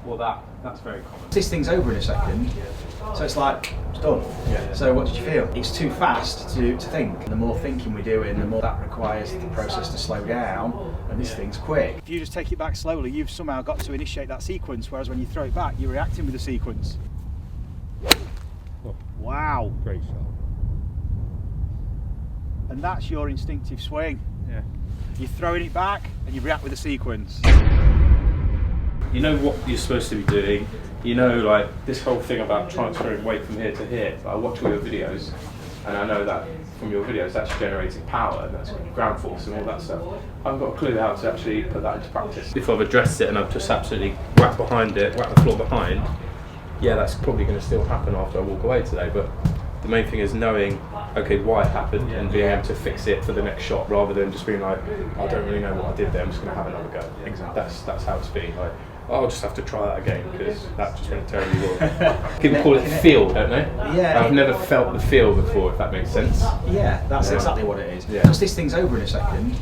Well, that's very common. This thing's over in a second, so it's like, it's done. Yeah. So what did you feel? It's too fast to think. The more thinking we're doing, the more that requires the process to slow down, and this thing's quick. If you just take it back slowly, you've somehow got to initiate that sequence, whereas when you throw it back, you're reacting with the sequence. Oh, wow. great shot. And that's your instinctive swing. Yeah. You're throwing it back, and you react with the sequence. You know what you're supposed to be doing. You know, like this whole thing about transferring weight from here to here. I watch all your videos, and I know that from your videos that's generating power, and that's ground force and all that stuff. I haven't got a clue how to actually put that into practice. If I've addressed it and I've just absolutely whacked behind it, whacked the floor behind, yeah, that's probably going to still happen after I walk away today. But the main thing is knowing, okay, why it happened, and being able to fix it for the next shot, rather than just being like, I don't really know what I did there, I'm just going to have another go. Exactly. That's how it's been. Like, I'll just have to try that again because that just went terribly wrong. People call it feel, don't they? Yeah. I've never felt the feel before, if that makes sense. Yeah, that's exactly what it is. Yeah. Because this thing's over in a second,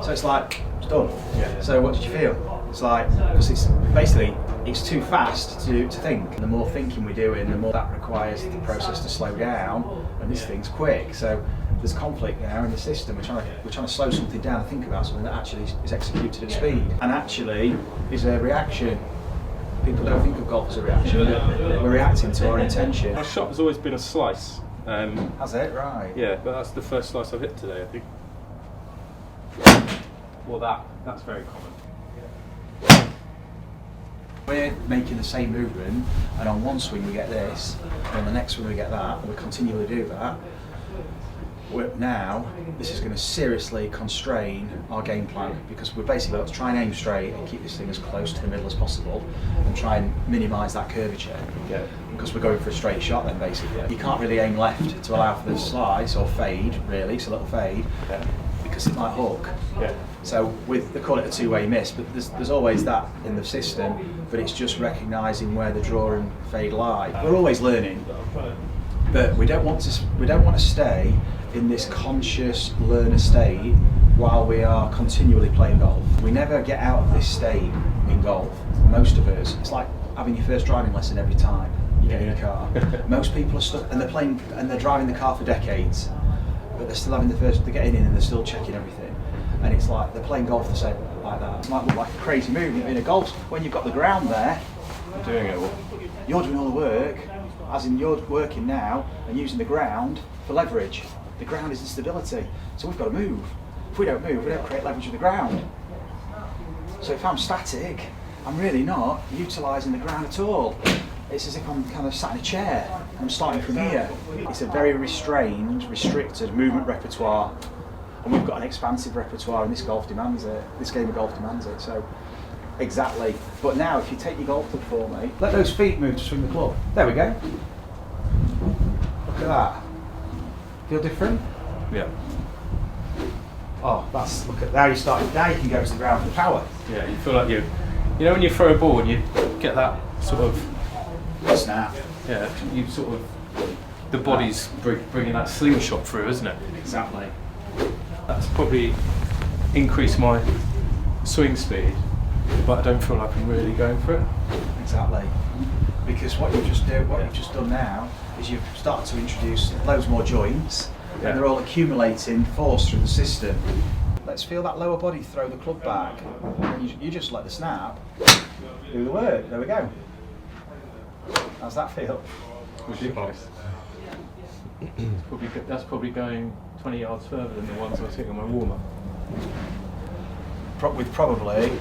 so it's like, it's done. Yeah. So what did you feel? It's like, because it's basically, it's too fast to think. The more thinking we're doing, the more that requires the process to slow down, and this thing's quick. So there's conflict now in the system. We're trying to slow something down and think about something that actually is executed at speed, and actually is a reaction. People don't think of golf as a reaction. We're reacting to our intention. My shot has always been a slice. Has it? Right. Yeah, but that's the first slice I've hit today, I think. Well, that's very common. We're making the same movement, and on one swing we get this, and on the next swing we get that, and we continually do that. Now, this is going to seriously constrain our game plan, because we're basically got to try and aim straight and keep this thing as close to the middle as possible, and try and minimise that curvature. Yeah. Because we're going for a straight shot then, basically. You can't really aim left to allow for the slice or fade, really, it's a little fade, Yeah. because it might hook. Yeah. So they call it a two-way miss, but there's always that in the system, but it's just recognising where the draw and fade lie. We're always learning, but we don't want to stay in this conscious learner state while we are continually playing golf. We never get out of this state in golf, most of us. It's like having your first driving lesson every time you get in your car. Most people are stuck, and they're driving the car for decades, but they're still having they're getting in and they're still checking everything. And it's like they're playing golf the same like that. It might look like a crazy movement in a golf. When you've got the ground there, I'm doing it all. you're doing all the work, as in you're working now and using the ground for leverage. The ground is the stability, so we've got to move. If we don't move, we don't create leverage with the ground. So if I'm static, I'm really not utilising the ground at all. It's as if I'm kind of sat in a chair. I'm starting from here. It's a very restrained, restricted movement repertoire. And we've got an expansive repertoire, and this golf demands it. This game of golf demands it. So, exactly. But now, if you take your golf club for me, let those feet move to swing the club. There we go. Look at that. Feel different? Yeah. Oh, look at, now you start. Now you can go to the ground for power. Yeah, you feel like you know when you throw a ball and you get that sort of Snap. yeah, you sort of the body's bringing that slingshot through, isn't it? Exactly. That's probably increased my swing speed, but I don't feel like I'm really going for it. Exactly. Because what you've just done now is you've started to introduce loads more joints, Yeah. and they're all accumulating force through the system. Let's feel that lower body throw the club back, and you just let the snap do the work. There we go. How's that feel? Ridiculous. That's probably going 20 yards further than the ones I was hitting on my warm-up. With probably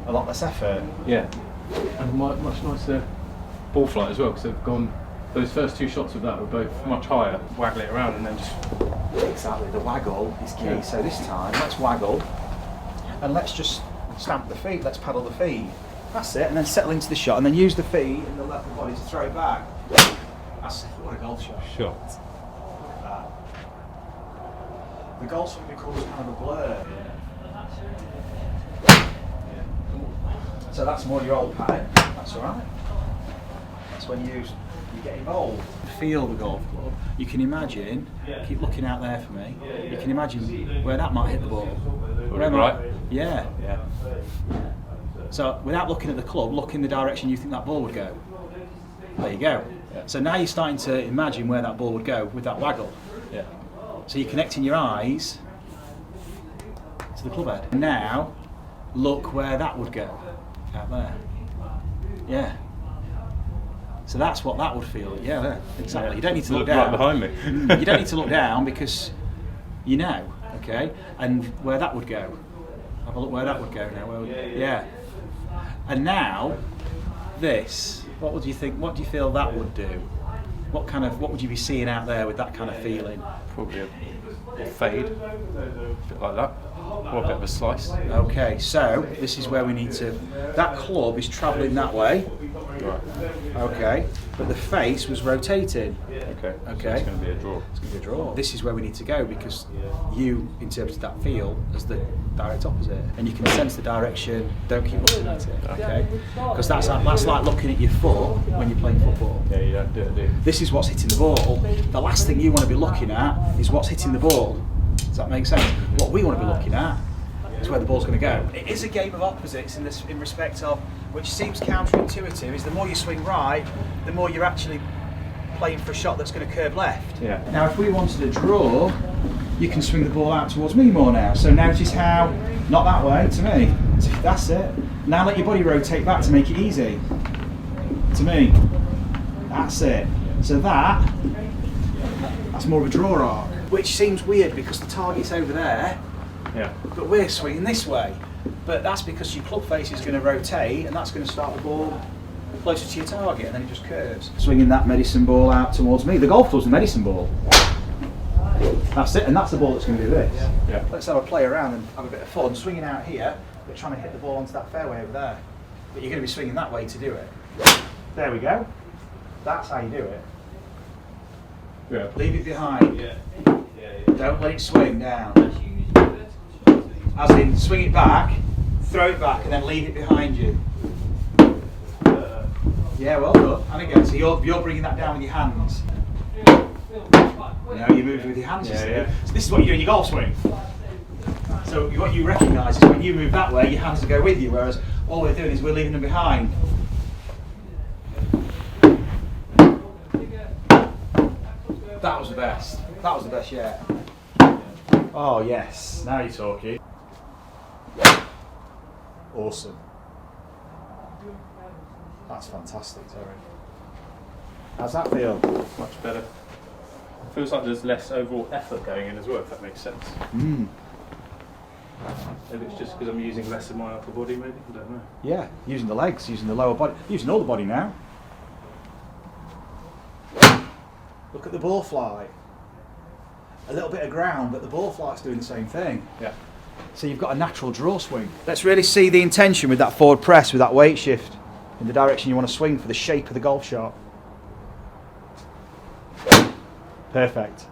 a lot less effort. Yeah, and much nicer ball flight as well, because they've gone. Those first two shots of that were both much higher. Waggle it around and then just. Exactly, the waggle is key. Yeah. So this time, let's waggle, and let's just stamp the feet. Let's paddle the feet. That's it, and then settle into the shot, and then use the feet and the left body to throw it back. That's it. What a golf shot. Shot. The golf swing becomes kind of a blur. So that's more your old pattern. That's all right. That's when you get involved. Feel the golf club. You can imagine. Keep looking out there for me. You can imagine where that might hit the ball. Right. Yeah. Yeah. So without looking at the club, look in the direction you think that ball would go. There you go. Yeah. So now you're starting to imagine where that ball would go with that waggle. Yeah. So you're connecting your eyes to the club head. And now, look where that would go. Out there. Yeah. So that's what that would feel. Yeah, exactly. Yeah. You don't need to look Right down. behind me. You don't need to look down because you know, okay? And where that would go. Have a look where that would go now. Yeah. And now, this, what would you think, what do you feel that would do? What would you be seeing out there with that kind of feeling? Probably a fade, a bit like that, or a bit of a slice. Okay, so this is where we need to, that club is travelling that way. Right. Okay, but the face was rotating. Okay. Okay. So it's going to be a draw. It's going to be a draw. This is where we need to go because you interpreted that feel as the direct opposite, and you can sense the direction. Don't keep looking at it, okay? Because that's like looking at your foot when you're playing football. Yeah, you don't do it, do you? This is what's hitting the ball. The last thing you want to be looking at is what's hitting the ball. Does that make sense? What we want to be looking at is where the ball's going to go. It is a game of opposites in respect of, which seems counterintuitive, is the more you swing right, the more you're actually playing for a shot that's going to curve left. Yeah. Now if we wanted a draw, you can swing the ball out towards me more now. So notice how, not that way, to me. That's it. Now let your body rotate back to make it easy. To me. That's it. So that's more of a draw arc. Which seems weird because the target's over there, Yeah. but we're swinging this way. But that's because your club face is going to rotate and that's going to start the ball closer to your target and then it just curves. Swinging that medicine ball out towards me. The golf club's the medicine ball. That's it, and that's the ball that's going to do this. Yeah. Let's have a play around and have a bit of fun. Swinging out here, but trying to hit the ball onto that fairway over there. But you're going to be swinging that way to do it. There we go. That's how you do it. Yeah. Leave it behind. Yeah. Don't let it swing down. As in, swing it back, throw it back, and then leave it behind you. Yeah, well done. And again, so you're bringing that down with your hands. No, you're moving with your hands, you see. Yeah. So this is what you do in your golf swing. So what you recognise is when you move that way, your hands will go with you, whereas all we're doing is we're leaving them behind. That was the best. That was the best yet. Oh yes, now you're talking. Awesome. That's fantastic, Terry. How's that feel? Much better. Feels like there's less overall effort going in as well, if that makes sense. Mm. Maybe it's just because I'm using less of my upper body, maybe? I don't know. Yeah, using the legs, using the lower body, using all the body now. Look at the ball fly. A little bit of ground, but the ball flight's doing the same thing. Yeah. So you've got a natural draw swing. Let's really see the intention with that forward press, with that weight shift in the direction you want to swing for the shape of the golf shot. Perfect.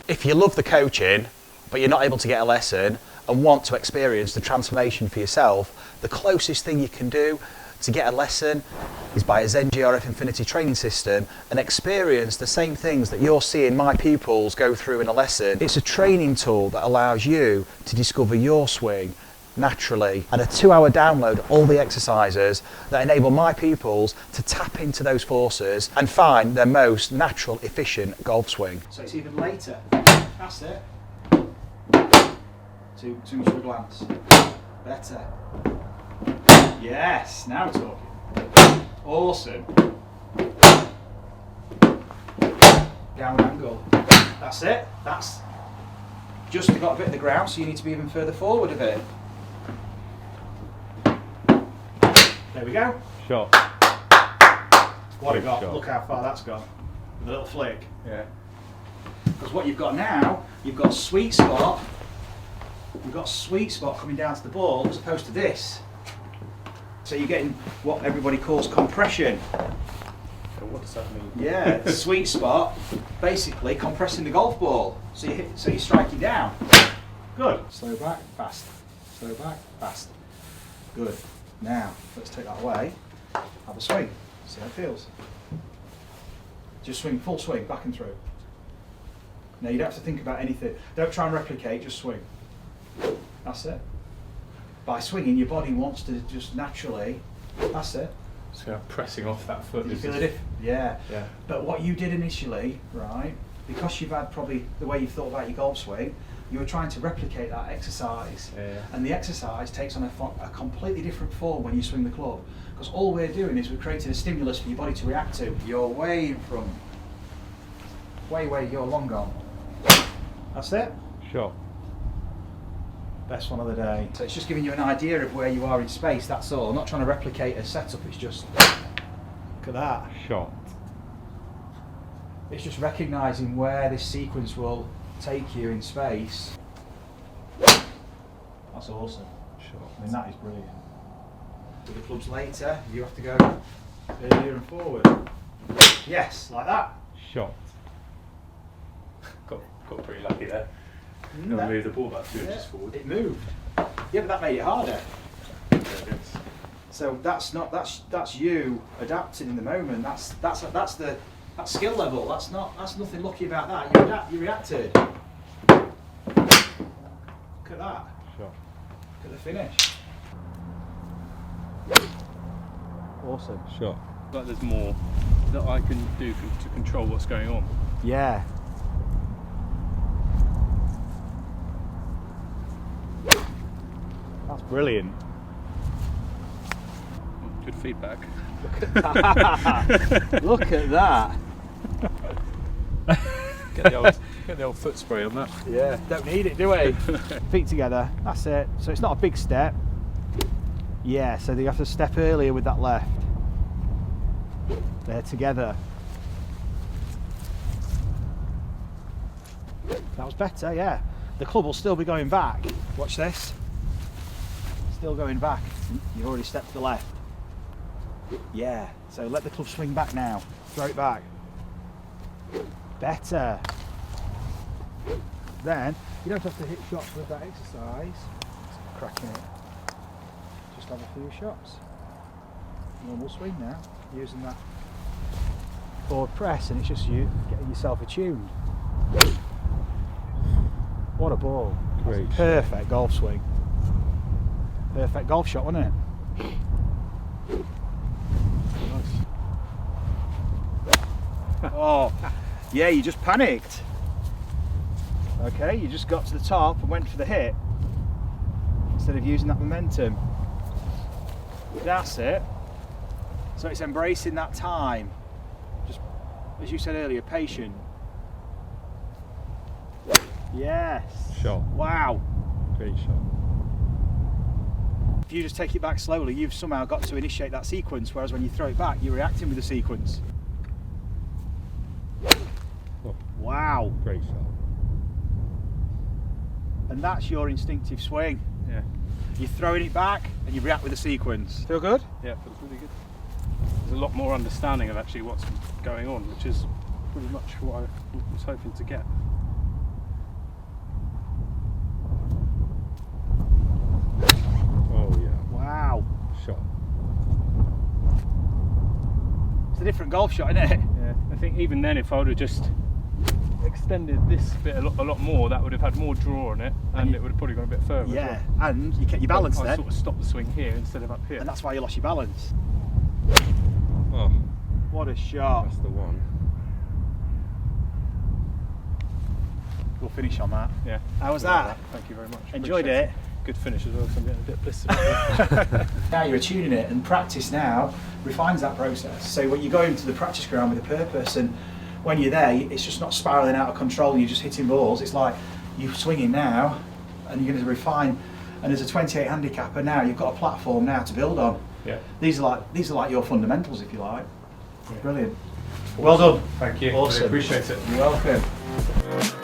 If you love the coaching, but you're not able to get a lesson and want to experience the transformation for yourself, the closest thing you can do to get a lesson is buy a ZEN GRF Infinity training system and experience the same things that you're seeing my pupils go through in a lesson. It's a training tool that allows you to discover your swing naturally, and a 2-hour download all the exercises that enable my pupils to tap into those forces and find their most natural, efficient golf swing. So it's even later. That's it. Too much of a glance. Better. Yes, now we're talking. Awesome. Down angle. That's it. That's just got a bit of the ground, so you need to be even further forward a bit. There we go. Shot. What have got? Shot. Look how far that's gone. With a little flick. Yeah. Because what you've got now, you've got sweet spot. You've got sweet spot coming down to the ball as opposed to this. So you're getting what everybody calls compression. So what does that mean? Yeah, sweet spot, basically compressing the golf ball. So you're striking down. Good. Slow back, fast. Slow back, fast. Good. Now, let's take that away. Have a swing. See how it feels. Just swing, full swing, back and through. Now you don't have to think about anything. Don't try and replicate, just swing. That's it. by swinging, your body wants to just naturally, that's it. So pressing off that foot. Did you is feel just- it? Yeah. Yeah. But what you did initially, right, because you've had probably the way you've thought about your golf swing, you were trying to replicate that exercise. Yeah. And the exercise takes on a completely different form when you swing the club. Because all we're doing is we're creating a stimulus for your body to react to. You're way in front. Way, you're long gone. That's it. Sure. Best one of the day. So it's just giving you an idea of where you are in space, that's all. I'm not trying to replicate a setup, it's just, look at that. Shot. It's just recognising where this sequence will take you in space. That's awesome. Sure. I mean, that is brilliant. With the clubs later, you have to go earlier and forward. Yes, like that. Shot. got pretty lucky there. No. Move the ball back 2 inches forward. It moved. Yeah, but that made it harder. So that's you adapting in the moment. That's skill level. That's nothing lucky about that. You reacted. Look at that. Sure. Look at the finish. Awesome. Sure. Like there's more that I can do to control what's going on. Yeah. That's brilliant. Good feedback. Look at that. Get the old foot spray on that. Yeah. Don't need it, do we? Feet together. That's it. So it's not a big step. Yeah. So you have to step earlier with that left. They're together. That was better. Yeah. The club will still be going back. Watch this. Still going back. You've already stepped to the left. Yeah. So let the club swing back now. Throw it back. Better. Then you don't have to hit shots with that exercise. Just cracking it. Just have a few shots. Normal swing now, using that forward press, and it's just you getting yourself attuned. What a ball. Great. Perfect golf swing. Perfect golf shot, wasn't it? Oh, yeah, you just panicked. Okay, you just got to the top and went for the hit instead of using that momentum. That's it. So it's embracing that time. Just, as you said earlier, patient. Yes. Shot. Wow. Great shot. If you just take it back slowly, you've somehow got to initiate that sequence, whereas when you throw it back, you're reacting with the sequence. Oh. Wow. Great shot. And that's your instinctive swing. Yeah. You're throwing it back and you react with the sequence. Feel good? Yeah, feels really good. There's a lot more understanding of actually what's going on, which is pretty much what I was hoping to get. Oh yeah. Wow. Shot. It's a different golf shot, isn't it? Yeah. I think even then, if I would have just extended this bit a lot more, that would have had more draw on it, and it would have probably gone a bit further. Yeah, and you kept your balance I then. sort of stopped the swing here instead of up here. And that's why you lost your balance. Oh, What a shot. that's the one. We'll finish on that. Yeah. How was Good like that? Thank you very much. Enjoyed Appreciate it? Good finish as well, so I'm getting a bit blistered. Now you're attuning it, and practice now refines that process. So when you go into the practice ground with a purpose, and when you're there, it's just not spiralling out of control and you're just hitting balls. It's like you're swinging now and you're going to refine, and as a 28 handicapper now, you've got a platform now to build on. Yeah. These are like your fundamentals, if you like. Yeah. Brilliant. Well done. Thank you. Awesome. Really appreciate it. You're welcome.